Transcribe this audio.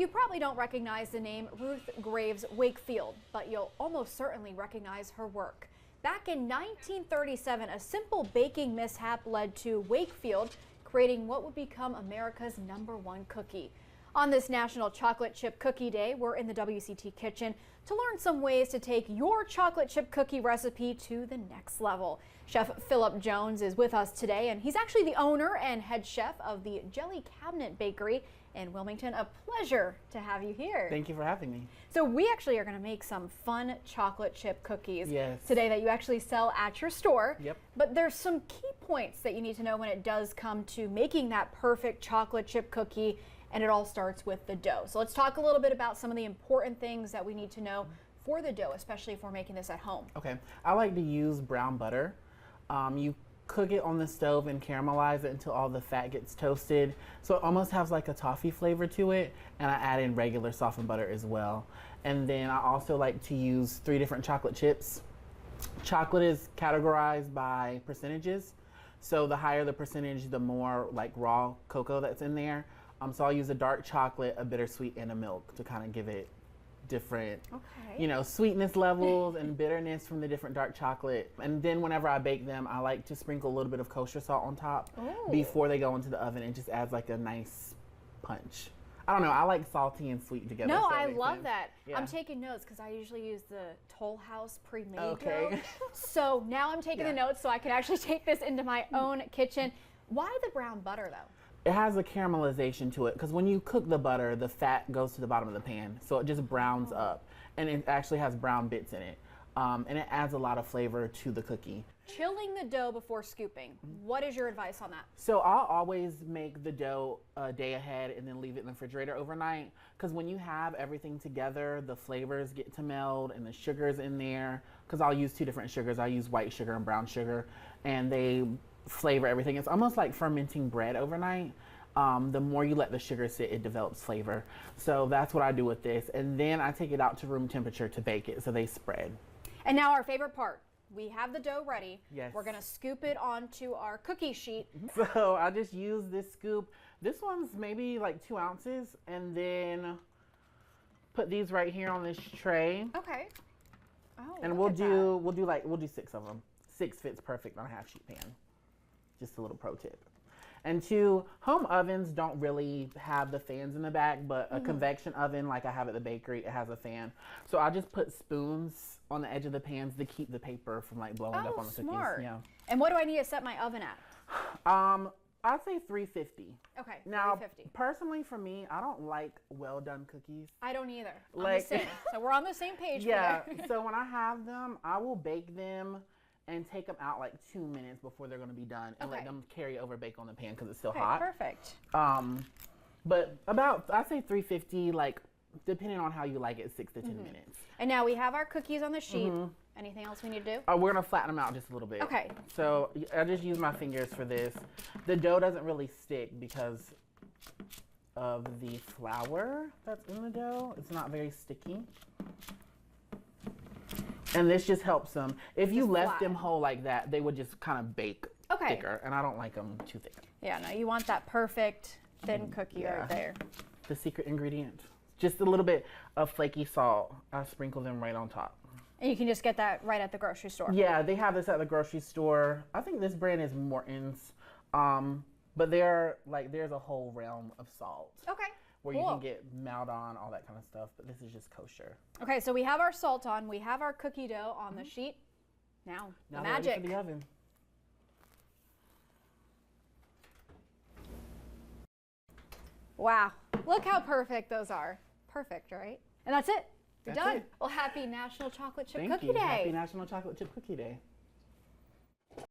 You probably don't recognize the name Ruth Graves Wakefield, but you'll almost certainly recognize her work. Back in 1937, a simple baking mishap led to Wakefield creating what would become America's #1 cookie. On this National Chocolate Chip Cookie Day, we're in the WCT kitchen to learn some ways to take your chocolate chip cookie recipe to the next level. Chef Philip Jones is with us today, and he's actually the owner and head chef of the Jelly Cabinet Bakery in Wilmington. A pleasure to have you here. Thank you for having me. So we actually are going to make some fun chocolate chip cookies Yes. today that you actually sell at your store. Yep. But there's some key points that you need to know when it does come to making that perfect chocolate chip cookie, and it all starts with the dough. So let's talk a little bit about some of the important things that we need to know for the dough, especially if we're making this at home. Okay, I like to use brown butter. You cook it on the stove and caramelize it until all the fat gets toasted. So it almost has like a toffee flavor to it. And I add in regular softened butter as well. And then I also like to use 3 different chocolate chips. Chocolate is categorized by percentages. So the higher the percentage, the more like raw cocoa that's in there. So I'll use a dark chocolate, a bittersweet, and a milk to kind of give it different, sweetness levels and bitterness from the different dark chocolate. And then whenever I bake them, I like to sprinkle a little bit of kosher salt on top before they go into the oven. It just adds like a nice punch. I don't know, I like salty and sweet together. No, so I love that. Yeah. I'm taking notes because I usually use the Toll House pre-made Okay. dough. So now I'm taking the notes so I can actually take this into my own kitchen. Why the brown butter though? It has a caramelization to it because when you cook the butter, the fat goes to the bottom of the pan. So it just browns up, and it actually has brown bits in it. And it adds a lot of flavor to the cookie. Chilling the dough before scooping. What is your advice on that? So I'll always make the dough a day ahead and then leave it in the refrigerator overnight. Because when you have everything together, the flavors get to meld and the sugar's in there. Because I'll use 2 different sugars. I'll use white sugar and brown sugar, and they flavor everything. It's almost like fermenting bread overnight. The more you let the sugar sit, it develops flavor. So that's what I do with this. And then I take it out to room temperature to bake it so they spread. And now our favorite part. We have the dough ready. Yes. We're going to scoop it onto our cookie sheet. So I just use this scoop. This one's maybe like 2 ounces. And then put these right here on this tray. Okay. Oh, and we'll do 6 of them. 6 fits perfect on a half sheet pan. Just a little pro tip. And 2, home ovens don't really have the fans in the back, but a convection oven like I have at the bakery, it has a fan. So I just put spoons on the edge of the pans to keep the paper from like blowing up on the smart. cookies. Yeah. And what do I need to set my oven at? I'd say 350. Okay, now, 350. Personally for me, I don't like well done cookies. I don't either. Like, I'm the same. So we're on the same page. Yeah. So when I have them, I will bake them and take them out like 2 minutes before they're going to be done, and let them carry over bake on the pan because it's still hot. Perfect. But about, I say 350, like depending on how you like it, 6 to 10 minutes. And now we have our cookies on the sheet. Anything else we need to do? We're going to flatten them out just a little bit. Okay. So I just use my fingers for this. The dough doesn't really stick because of the flour that's in the dough. It's not very sticky. And this just helps them. If you left them whole like that, they would just kind of bake thicker. And I don't like them too thick. Yeah, no, you want that perfect thin cookie right there. The secret ingredient. Just a little bit of flaky salt. I sprinkle them right on top. And you can just get that right at the grocery store. Yeah, they have this at the grocery store. I think this brand is Morton's. But there's a whole realm of salt. Okay. Where you can get Maldon, all that kind of stuff, but this is just kosher. Okay, so we have our salt on, we have our cookie dough on the sheet. Now the magic. Ready for the oven. Wow, look how perfect those are. Perfect, right? And that's it. You're done. It. Well, happy National Chocolate Chip Thank Cookie you. Day. Happy National Chocolate Chip Cookie Day.